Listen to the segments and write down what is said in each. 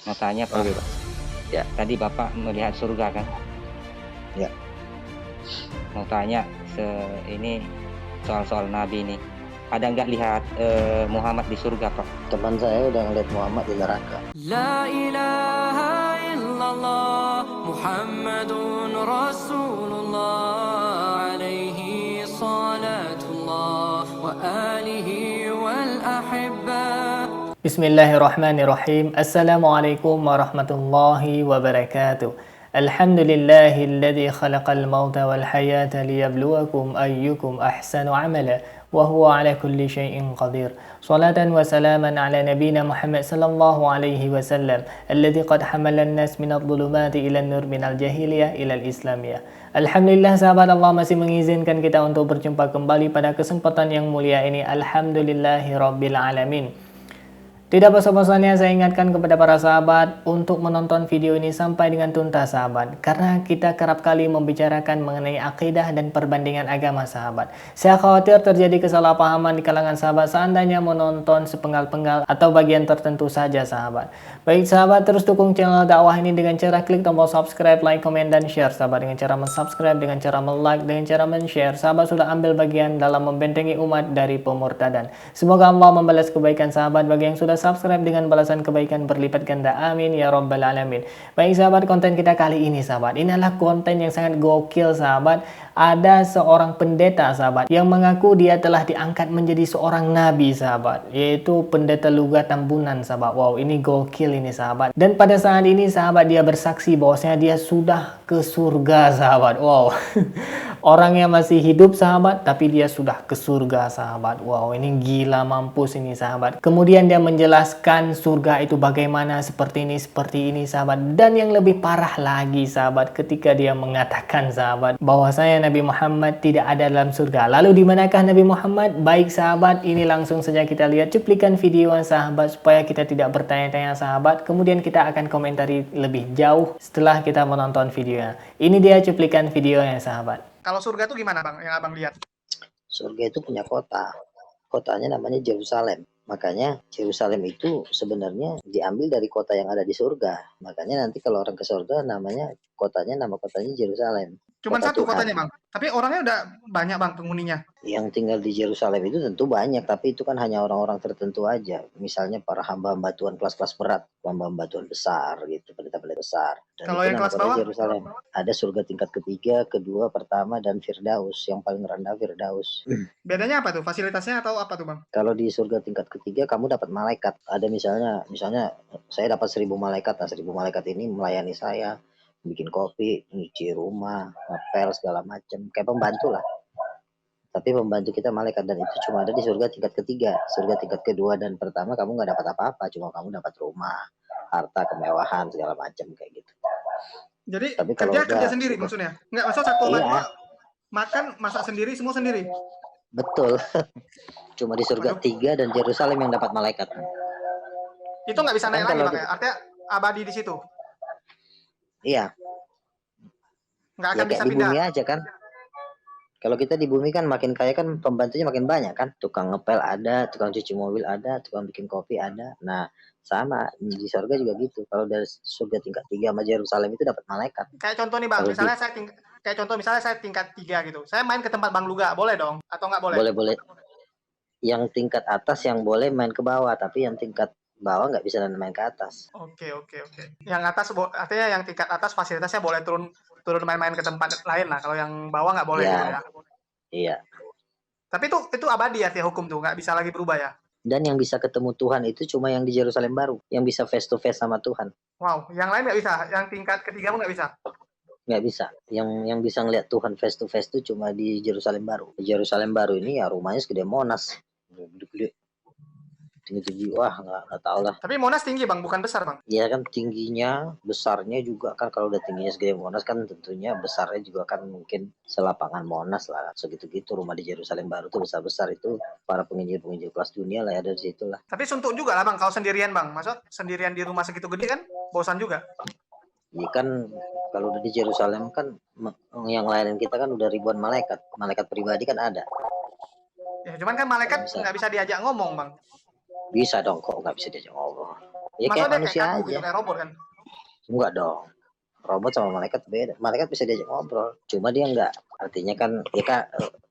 Mau tanya Pak, Oke, Pak. Ya. tadi Bapak melihat surga kan? Ya. Mau tanya ini soal Nabi nih. Ada nggak lihat Muhammad di surga Pak? Teman saya udah ngeliat Muhammad di neraka. La ilaha illallah Muhammadun Rasulullah alaihi salatullah wa alihi wal ahibba. Bismillahirrahmanirrahim. Assalamualaikum warahmatullahi wabarakatuh. Alhamdulillahilladzi khalaqal mauta wal hayata liyabluwakum ayyukum ahsanu amala wa huwa ala kulli syai'in qadir. Salatan wa salaman ala nabiyyina Muhammad sallallahu alaihi wasallam alladzi qad hamala an-nas minadh dhulumati ila an-nur minal jahiliyah ila al-islamiyah. Alhamdulillah sahabat, Allah masih mengizinkan kita untuk berjumpa kembali pada kesempatan yang mulia ini. Alhamdulillahirabbil alamin. Tidak bosan-bosannya saya ingatkan kepada para sahabat untuk menonton video ini sampai dengan tuntas sahabat. Karena kita kerap kali membicarakan mengenai akidah dan perbandingan agama sahabat. Saya khawatir terjadi kesalahpahaman di kalangan sahabat seandainya menonton sepenggal-penggal atau bagian tertentu saja sahabat. Baik sahabat, terus dukung channel dakwah ini dengan cara klik tombol subscribe, like, komen, dan share sahabat. Dengan cara mensubscribe, dengan cara like, dengan cara men-share, sahabat sudah ambil bagian dalam membentengi umat dari pemurtadan. Semoga Allah membalas kebaikan sahabat bagi yang sudah subscribe dengan balasan kebaikan berlipat ganda. Amin ya rabbal alamin. Baik sahabat, konten kita kali ini sahabat, ini adalah konten yang sangat gokil sahabat. Ada seorang pendeta sahabat yang mengaku dia telah diangkat menjadi seorang nabi sahabat, yaitu pendeta Lugat Tambunan sahabat. Wow, ini gokil ini sahabat. Dan pada saat ini sahabat dia bersaksi bahwasanya dia sudah ke surga sahabat. Wow. Orangnya masih hidup sahabat, tapi dia sudah ke surga sahabat. Wow, ini gila mampus ini sahabat. Kemudian dia menjelaskan surga itu bagaimana, seperti ini sahabat. Dan yang lebih parah lagi sahabat, ketika dia mengatakan sahabat bahwasanya Nabi Muhammad tidak ada dalam surga. Lalu di manakah Nabi Muhammad? Baik sahabat, ini langsung saja kita lihat cuplikan video sahabat supaya kita tidak bertanya-tanya sahabat. Kemudian kita akan komentari lebih jauh setelah kita menonton videonya. Ini dia cuplikan videonya sahabat. Kalau surga itu gimana Bang, yang Abang lihat? Surga itu punya kota. Kotanya namanya Yerusalem. Makanya Yerusalem itu sebenarnya diambil dari kota yang ada di surga. Makanya nanti kalau orang ke surga nama kotanya Yerusalem. Cuman Kota satu Tuhan. kotanya Bang. Tapi orangnya udah banyak Bang penghuninya. Yang tinggal di Yerusalem itu tentu banyak, tapi itu kan hanya orang-orang tertentu aja. Misalnya para hamba-hamba Tuhan kelas-kelas berat, hamba-hamba Tuhan besar gitu, pendeta-pendeta besar. Dan Kalau itu yang nama kelas kotanya bawah? Yerusalem. Ada surga tingkat ketiga, kedua, pertama, dan Firdaus. Yang paling rendah Firdaus. Bedanya apa tuh? Fasilitasnya atau apa tuh Bang? Kalau di surga tingkat ketiga kamu dapat malaikat. Ada misalnya saya dapat 1000 malaikat. Nah, 1000 malaikat ini melayani saya, bikin kopi, nyuci rumah, ngepel segala macam, kayak pembantu lah. Tapi pembantu kita malaikat, dan itu cuma ada di surga tingkat ketiga. Surga tingkat kedua dan pertama kamu nggak dapat apa-apa, cuma kamu dapat rumah, harta, kemewahan segala macam kayak gitu. Jadi Tapi kalau kerja sendiri maksudnya? Nggak, maksud satu iya, makan, masak sendiri, semua sendiri? betul. Cuma di surga 3 dan Yerusalem yang dapat malaikat. Itu nggak bisa naik Kan lagi kalau Bang ya? Artinya abadi di situ? Iya, Nggak ya akan bisa kayak di pindah? bumi aja kan. Kalau kita di bumi kan makin kaya kan pembantunya makin banyak kan. Tukang ngepel ada, tukang cuci mobil ada, tukang bikin kopi ada. Nah, sama di surga juga gitu. Kalau dari surga tingkat 3 sama Yerusalem itu dapat malaikat. Kayak contoh nih Bang, Kalau misalnya saya tingkat 3 gitu. Saya main ke tempat Bang Luga, boleh dong? Atau nggak boleh? boleh. Yang tingkat atas yang boleh main ke bawah, tapi yang tingkat bawah nggak bisa main ke atas. Oke. Yang atas, artinya yang tingkat atas fasilitasnya boleh turun main-main ke tempat lain lah. Kalau yang bawah nggak boleh Ya. gitu ya? Iya. Tapi itu abadi artinya hukum tuh, nggak bisa lagi berubah ya? Dan yang bisa ketemu Tuhan itu cuma yang di Yerusalem baru, yang bisa face to face sama Tuhan. Wow, yang lain nggak bisa? Yang tingkat ketiga pun nggak bisa? Nggak bisa. Yang bisa ngeliat Tuhan face to face itu cuma di Yerusalem baru. Di Yerusalem baru ini ya rumahnya segede Monas. Gede-gede. Tinggi-tinggi, wah nggak tahu lah. Tapi Monas tinggi Bang, bukan besar Bang? Ya kan tingginya, besarnya juga kan, kalau udah tingginya segede Monas kan tentunya besarnya juga kan mungkin selapangan Monas lah, segitu-gitu. Rumah di Yerusalem baru tuh besar-besar, itu para penginjil-penginjil kelas dunia lah ya, ada di situ lah. Tapi suntuk juga lah Bang, kalau sendirian Bang. Maksud sendirian di rumah segitu gede kan, bosan juga. Iya kan, kalau udah di Yerusalem kan yang layanin kita kan udah ribuan malaikat pribadi kan ada. Ya cuman kan malaikat nggak bisa diajak ngomong Bang. Bisa dong, kok nggak bisa diajak ngobrol. Ya Masa kayak dia kayak manusia kaku aja. gitu, kayak robot kan? Enggak dong. Robot sama malaikat beda. Malaikat bisa diajak ngobrol. Cuma dia enggak. Artinya kan ya kak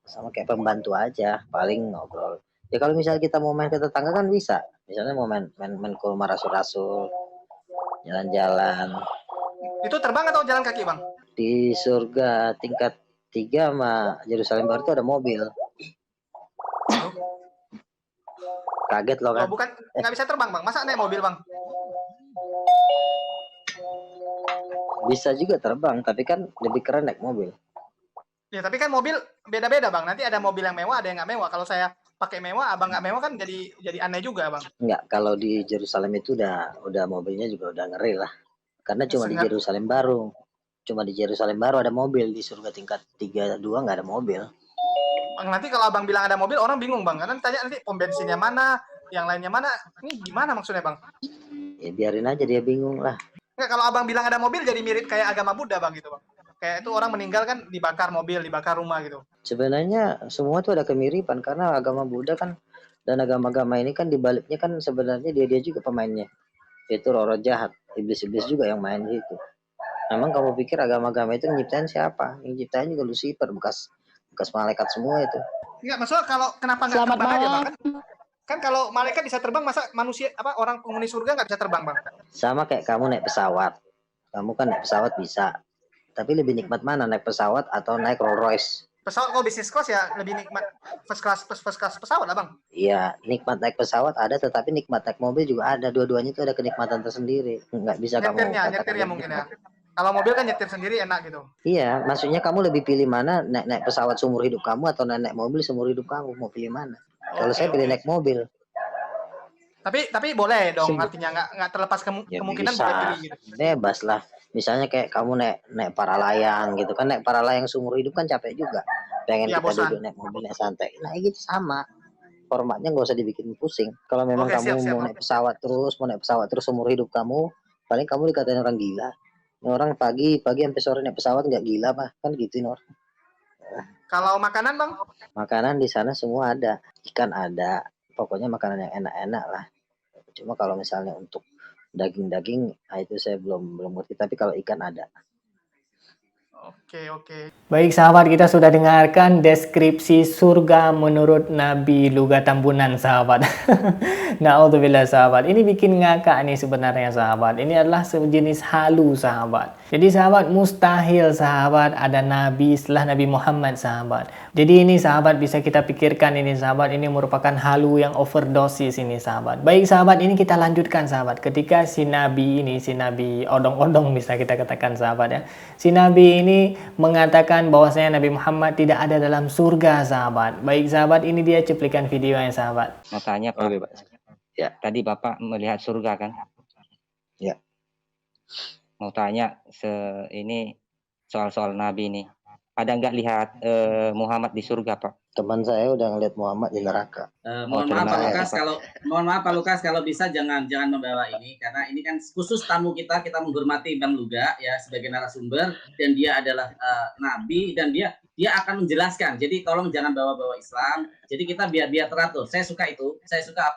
sama kayak pembantu aja. Paling ngobrol. Ya kalau misalnya kita mau main ke tetangga kan bisa. Misalnya mau main ke rumah rasul-rasul, jalan-jalan. Itu terbang atau jalan kaki, Bang? Di surga tingkat 3 sama Yerusalem Baru itu ada mobil. Aduh. Kaget loh Oh, kan. bukan nggak bisa terbang, Bang. Masa naik mobil, Bang? Bisa juga terbang, tapi kan lebih keren naik mobil. Ya, tapi kan mobil beda-beda, Bang. Nanti ada mobil yang mewah, ada yang nggak mewah. Kalau saya pakai mewah, Abang nggak mewah kan jadi aneh juga, Bang. Enggak, kalau di Yerusalem itu udah mobilnya juga udah ngeri lah. Karena cuma di Yerusalem Baru. Cuma di Yerusalem Baru ada mobil, di surga tingkat 3-2 nggak ada mobil. Bang, nanti kalau Abang bilang ada mobil, orang bingung, Bang. Karena tanya nanti pom bensinnya mana, yang lainnya mana. Ini gimana maksudnya, Bang? Ya biarin aja dia bingung lah. Nggak, kalau Abang bilang ada mobil jadi mirip kayak agama Buddha, Bang, gitu, Bang. Kayak itu orang meninggal kan dibakar mobil, dibakar rumah gitu. Sebenarnya semua tuh ada kemiripan karena agama Buddha kan dan agama-agama ini kan dibaliknya kan sebenarnya dia juga pemainnya. Itu roh-roh jahat, iblis-iblis juga yang main di situ. Emang kamu pikir agama-agama itu nyiptain siapa? Yang nyiptain juga Lucifer, bekas malaikat semua itu. Enggak, maksudnya kalau kenapa nggak Selamat terbang aja, Bang? malam. Kan kalau malaikat bisa terbang, masa manusia orang penghuni surga nggak bisa terbang, Bang? Sama kayak kamu naik pesawat. Kamu kan naik pesawat bisa. Tapi lebih nikmat mana naik pesawat atau naik Rolls Royce? Pesawat kalau bisnis class ya lebih nikmat first class pesawat lah, Bang. Iya, nikmat naik pesawat ada, tetapi nikmat naik mobil juga ada. Dua-duanya itu ada kenikmatan tersendiri. Nggak bisa kamu katakan nyetirnya mungkin ya. Kalau mobil kan nyetir sendiri enak gitu. Iya, maksudnya kamu lebih pilih mana naik pesawat seumur hidup kamu atau naik mobil seumur hidup kamu? Mau pilih mana? Kalau saya pilih naik mobil. Tapi boleh dong, artinya nggak terlepas Ya kemungkinan bisa, boleh pilih gitu. bebas lah. Misalnya kayak kamu naik para layang gitu kan, naik para layang seumur hidup kan capek juga. Pengen Iya, kita bosan. duduk naik mobil naik santai. Nah gitu sama. Formatnya nggak usah dibikin pusing. Kalau memang Oke, kamu siap, mau Bang. naik pesawat terus seumur hidup kamu, paling kamu dikatain orang gila. Orang pagi sampai sore naik pesawat nggak gila mah, kan gituin orang. Kalau makanan, Bang? Makanan di sana semua ada, ikan ada, pokoknya makanan yang enak-enak lah. Cuma kalau misalnya untuk daging-daging, nah itu saya belum ngerti. Tapi kalau ikan ada. Oke. Baik sahabat, kita sudah dengarkan deskripsi surga menurut Nabi Luga Tambunan sahabat. Na'udzubillah sahabat. Ini bikin ngakak nih sebenarnya sahabat. Ini adalah sejenis halu sahabat. Jadi sahabat, mustahil sahabat ada Nabi setelah Nabi Muhammad sahabat. Jadi ini sahabat bisa kita pikirkan ini sahabat. Ini merupakan halu yang overdosis ini sahabat. Baik sahabat, ini kita lanjutkan sahabat. Ketika si Nabi odong-odong bisa kita katakan sahabat ya. Si Nabi ini mengatakan bahwasanya Nabi Muhammad tidak ada dalam surga sahabat. Baik sahabat, ini dia cuplikan videonya sahabat. Mau tanya Pak, Oke, Pak. Ya. tadi Bapak melihat surga kan? Ya. Mau tanya ini soal Nabi nih. Ada nggak lihat Muhammad di surga Pak? Teman saya udah ngeliat Muhammad di neraka. Mohon maaf terima Pak kasih, Lukas, Pak. mohon maaf Pak Lukas kalau bisa jangan membawa ini karena ini kan khusus tamu kita menghormati Bang Luga ya sebagai narasumber dan dia adalah nabi dan dia akan menjelaskan. Jadi tolong jangan bawa-bawa Islam. Jadi kita biar teratur. Saya suka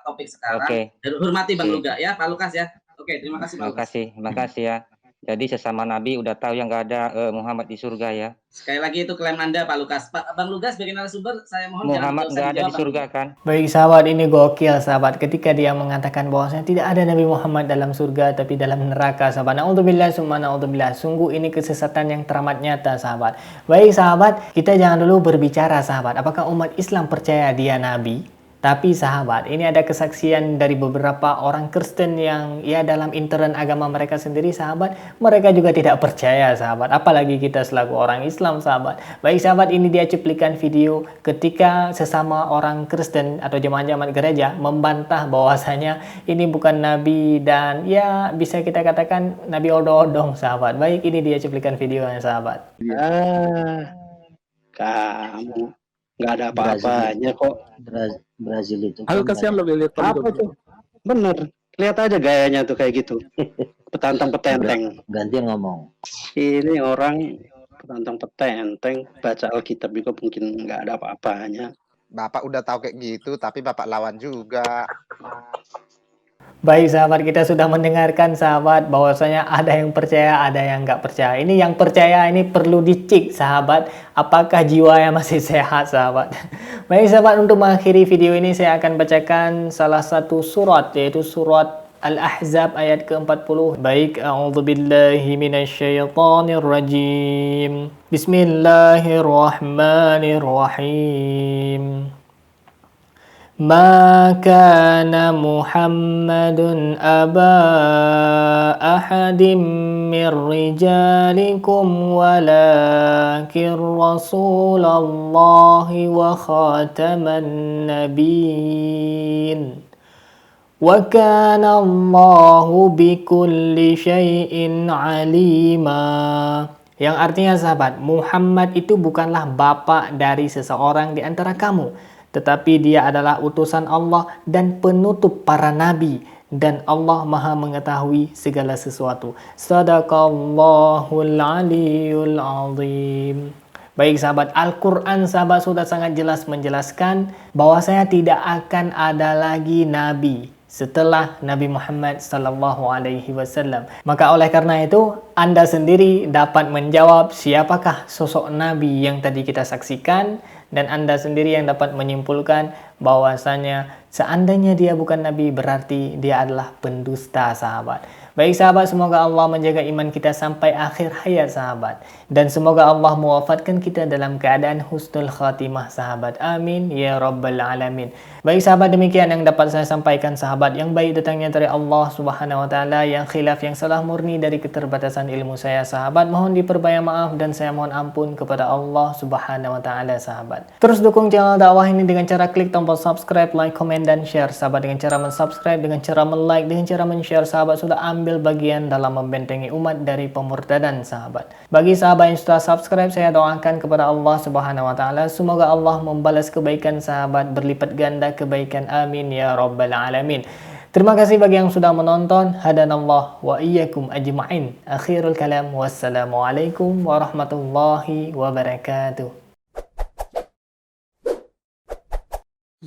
topik sekarang. Oke. Hormati Bang Oke. Luga ya, Pak Lukas ya. Oke, terima kasih Pak Lukas. Terima kasih ya. Jadi sesama Nabi udah tahu yang nggak ada Muhammad di surga ya. Sekali lagi itu klaim Anda Pak Lukas. Bang Lugas sebagai narasumber saya mohon Muhammad nggak ada di dijawab, surga kan? Baik sahabat, ini gokil sahabat ketika dia mengatakan bahwasanya tidak ada Nabi Muhammad dalam surga tapi dalam neraka sahabat. Na'udzubillah summa na'udzubillah. Sungguh ini kesesatan yang teramat nyata sahabat. Baik sahabat, kita jangan dulu berbicara sahabat. Apakah umat Islam percaya dia Nabi? Tapi sahabat, ini ada kesaksian dari beberapa orang Kristen yang ya dalam intern agama mereka sendiri sahabat, mereka juga tidak percaya sahabat, apalagi kita selaku orang Islam sahabat. Baik sahabat, ini dia cuplikan video ketika sesama orang Kristen atau jemaat-jemaat gereja membantah bahwasanya ini bukan Nabi dan ya bisa kita katakan Nabi odong-odong sahabat. Baik, ini dia cuplikan videonya sahabat. Kamu nggak ada apa-apanya kok. Brazil itu. Aku kasihan lebih lihat Apa tuh? Bener. Lihat aja gayanya tuh kayak gitu. Petantang-petenteng. Ganti ngomong. Ini orang petantang-petenteng. Baca Alkitab juga mungkin nggak ada apa-apanya. Bapak udah tahu kayak gitu, tapi Bapak lawan juga. Baik sahabat, kita sudah mendengarkan sahabat bahwasanya ada yang percaya, ada yang nggak percaya. Ini yang percaya ini perlu dicek sahabat, apakah jiwanya masih sehat sahabat. Baik sahabat, untuk mengakhiri video ini saya akan bacakan salah satu surat, yaitu surat Al-Ahzab ayat ke-40. Baik, a'udzubillahi minasyaitonirrajim. Bismillahirrahmanirrahim. ما كان محمد أبا أحد من رجالكم ولكن رسول الله وخاتم النبيين وكان الله بكل شيء عليما. Yang artinya sahabat, Muhammad itu bukanlah bapak dari seseorang di antara kamu, tetapi dia adalah utusan Allah dan penutup para nabi, dan Allah Maha mengetahui segala sesuatu. Sadaqallahul aliyul azim. Baik sahabat, Al-Quran sahabat sudah sangat jelas menjelaskan bahwasanya tidak akan ada lagi nabi setelah Nabi Muhammad sallallahu alaihi wasallam. Maka oleh karena itu, Anda sendiri dapat menjawab siapakah sosok nabi yang tadi kita saksikan, dan Anda sendiri yang dapat menyimpulkan bahwasanya seandainya dia bukan nabi berarti dia adalah pendusta sahabat. Baik sahabat, semoga Allah menjaga iman kita sampai akhir hayat sahabat, dan semoga Allah mewafatkan kita dalam keadaan husnul khatimah sahabat. Amin ya rabbal alamin. Baik sahabat, demikian yang dapat saya sampaikan sahabat. Yang baik datangnya dari Allah subhanahu wa ta'ala, yang khilaf yang salah murni dari keterbatasan ilmu saya sahabat. Mohon diperbanyak maaf dan saya mohon ampun kepada Allah subhanahu wa ta'ala sahabat. Terus dukung channel dakwah ini dengan cara klik tombol subscribe, like, komen, dan share sahabat. Dengan cara mensubscribe, dengan cara like, dengan cara men-share sahabat sudah ambil bagian dalam membentengi umat dari pemurtadan sahabat. Bagi sahabat yang sudah subscribe, saya doakan kepada Allah subhanahu wa ta'ala, semoga Allah membalas kebaikan sahabat berlipat ganda kebaikan. Amin ya rabbal alamin. Terima kasih bagi yang sudah menonton. Hadanallah wa iyyakum ajma'in. Akhirul kalam, wassalamualaikum warahmatullahi wabarakatuh.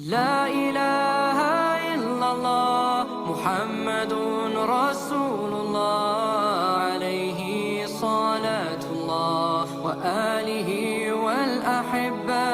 La ilaha illallah Muhammadun Rasulullah alaihi salatullah wa alihi wal ahibba